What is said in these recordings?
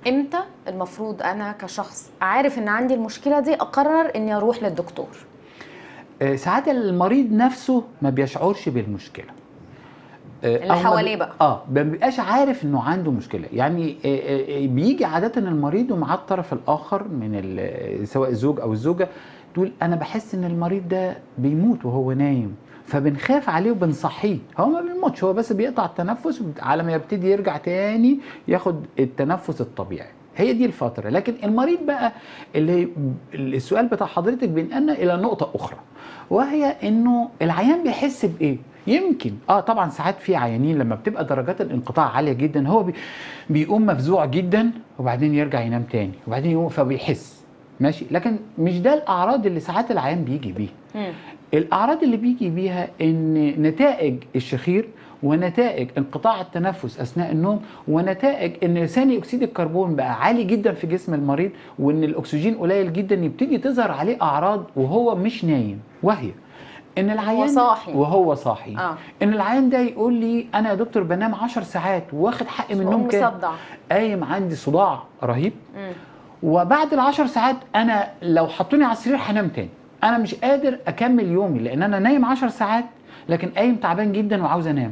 امتى المفروض انا كشخص عارف ان عندي المشكله دي اقرر اني اروح للدكتور؟ ساعات المريض نفسه ما بيشعرش بالمشكله، اللي حواليه بقى ما بيبقاش عارف انه عنده مشكله. يعني بيجي عاده المريض ومعاه الطرف الاخر من سواء الزوج او الزوجه، تقول انا بحس ان المريض ده بيموت وهو نايم، فبنخاف عليه وبنصحيه. هو ما بيموتش، هو بس بيقطع التنفس على ما يبتدي يرجع تاني ياخد التنفس الطبيعي. هي دي الفتره. لكن المريض بقى السؤال بتاع حضرتك بينقلنا الى نقطه اخرى، وهي انه العيان بيحس بايه. يمكن طبعا ساعات في عيانين لما بتبقى درجات الانقطاع عاليه جدا هو بيقوم مفزوع جدا وبعدين يرجع ينام تاني وبعدين يقوم فبيحس ماشي. لكن مش ده الاعراض اللي ساعات العيان بيجي بيها. الاعراض اللي بيجي بيها ان نتائج الشخير ونتائج انقطاع التنفس اثناء النوم ونتائج ان ثاني اكسيد الكربون بقى عالي جدا في جسم المريض وان الاكسجين قليل جدا، يبتدي تظهر عليه اعراض وهو مش نايم، وهي ان العيان وهو صاحي ان العيان ده يقول لي انا يا دكتور بنام 10 ساعات واخد حقي من النوم كده، قايم عندي صداع رهيب، وبعد ال10 ساعات انا لو حطوني على السرير هنام تاني، انا مش قادر اكمل يومي لان انا نايم 10 ساعات لكن قايم تعبان جدا وعاوز انام.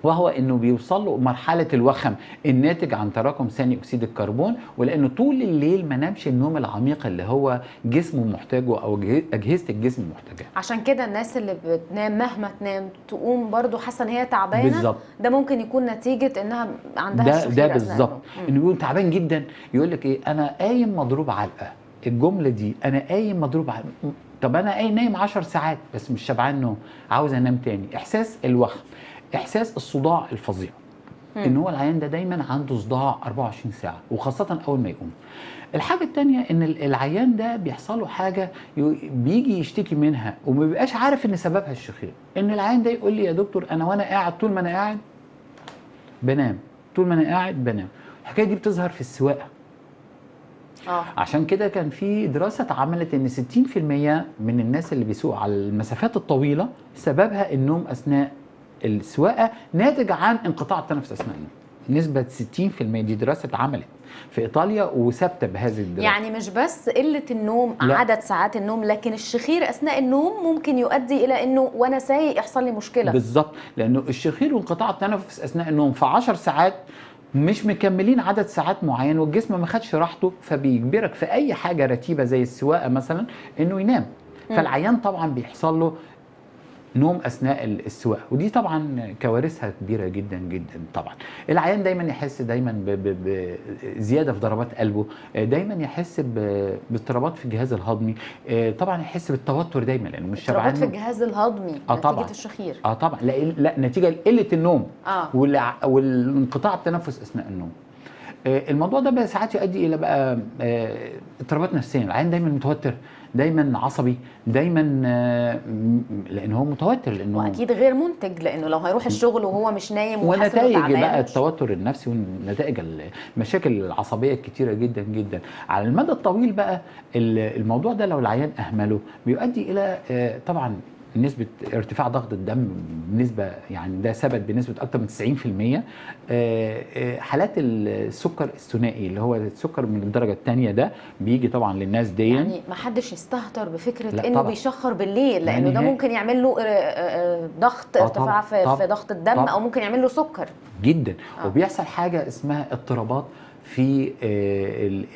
وهو انه بيوصل له مرحله الوخم الناتج عن تراكم ثاني اكسيد الكربون، ولانه طول الليل ما نامش النوم العميق اللي هو جسمه محتاجه او اجهزه الجسم محتاجاه. عشان كده الناس اللي بتنام مهما تنام تقوم برضو حاسه ان هي تعبانه. بالظبط. ده ممكن يكون نتيجه انها عندها الشخير. ده بالظبط، انه يقول تعبان جدا، يقول لك ايه انا قايم مضروب علقه. الجمله دي انا قايم مضروب علقه، طب انا قايم نايم 10 ساعات بس مش شبعان نوم، عاوز انام تاني. احساس الوخم، احساس الصداع الفظيع، ان هو العيان ده دايما عنده صداع 24 ساعه وخاصه اول ما يقوم. الحاجه الثانيه ان العيان ده بيحصل له حاجه بيجي يشتكي منها وما بيبقاش عارف ان سببها الشخير. ان العيان ده يقول لي يا دكتور انا وانا قاعد طول ما انا قاعد بنام، طول ما انا قاعد بنام. الحكايه دي بتظهر في السواقه. عشان كده كان في دراسه اتعملت ان 60% من الناس اللي بيسوقوا على المسافات الطويله سببها النوم اثناء السواقه ناتج عن انقطاع التنفس اثناء النوم. نسبه 60%، دي دراسه اتعملت في ايطاليا وثابته بهذه الدراسه. يعني مش بس قله النوم، لا. عدد ساعات النوم، لكن الشخير اثناء النوم ممكن يؤدي الى انه وانا سايق يحصل لي مشكله. بالظبط، لانه الشخير وانقطاع التنفس اثناء النوم في 10 ساعات مش مكملين عدد ساعات معين والجسم ما خدش راحته، فبيجبرك في اي حاجه رتيبه زي السواقه مثلا انه ينام. فالعيان طبعا بيحصل له نوم اثناء السواقه، ودي طبعا كوارثها كبيره جدا جدا. طبعا العيان دايما يحس دايما بزياده في ضربات قلبه، دايما يحس باضطرابات في الجهاز الهضمي، طبعا يحس بالتوتر دايما لانه مش شبعان. اضطرابات في الجهاز الهضمي نتيجه طبعًا. الشخير. طبعا لا نتيجه قله النوم والانقطاع التنفس اثناء النوم. الموضوع ده بقى ساعات يؤدي الى بقى اضطرابات نفسيه. العيان دايما متوتر، دايما عصبي، دايما لان هو متوتر، لانه واكيد غير منتج لانه لو هيروح الشغل وهو مش نايم ونتائج بقى التوتر النفسي ونتائج المشاكل العصبيه الكتيره جدا جدا على المدى الطويل. بقى الموضوع ده لو العيان اهمله بيؤدي الى طبعا نسبة ارتفاع ضغط الدم بنسبة، يعني ده ثبت بنسبة أكتر من 90%. حالات السكر الثنائي اللي هو السكر من الدرجة الثانية ده بيجي طبعا للناس دي. يعني ما حدش يستهتر بفكرة إنه بيشخر بالليل، لأنه ده ممكن يعمل له ضغط، ارتفاع في ضغط الدم، أو ممكن يعمل له سكر جدا. وبيحصل حاجة اسمها اضطرابات في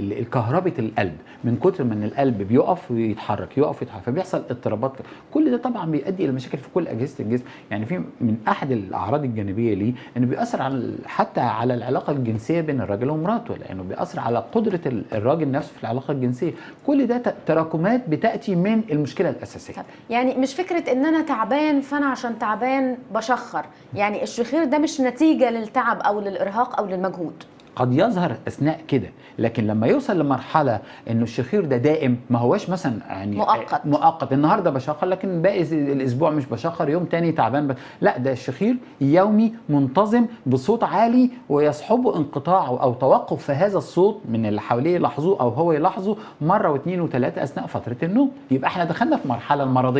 الكهربة القلب، من كتر من القلب بيقف ويتحرك فبيحصل اضطرابات. كل ده طبعا بيؤدي الى مشاكل في كل اجهزه الجسم. يعني في من احد الاعراض الجانبيه ليه انه بيأثر حتى على العلاقه الجنسيه بين الراجل ومراته، لانه بيأثر على قدره الراجل نفسه في العلاقه الجنسيه. كل ده تراكمات بتاتي من المشكله الاساسيه. يعني مش فكره ان انا تعبان فانا عشان تعبان بشخر، يعني الشخير ده مش نتيجه للتعب او للارهاق او للمجهود. قد يظهر اثناء كده، لكن لما يوصل لمرحله انه الشخير ده دائم، ما هوش مثلا يعني مؤقت النهارده بشخر لكن باقي الاسبوع مش بشخر، يوم تاني تعبان لا، ده الشخير يومي منتظم بصوت عالي ويصحبه انقطاع او توقف في هذا الصوت من اللي حواليه يلاحظوه او هو يلاحظه مره واثنين وثلاثه اثناء فتره النوم. يبقى احنا دخلنا في مرحله المرضيه.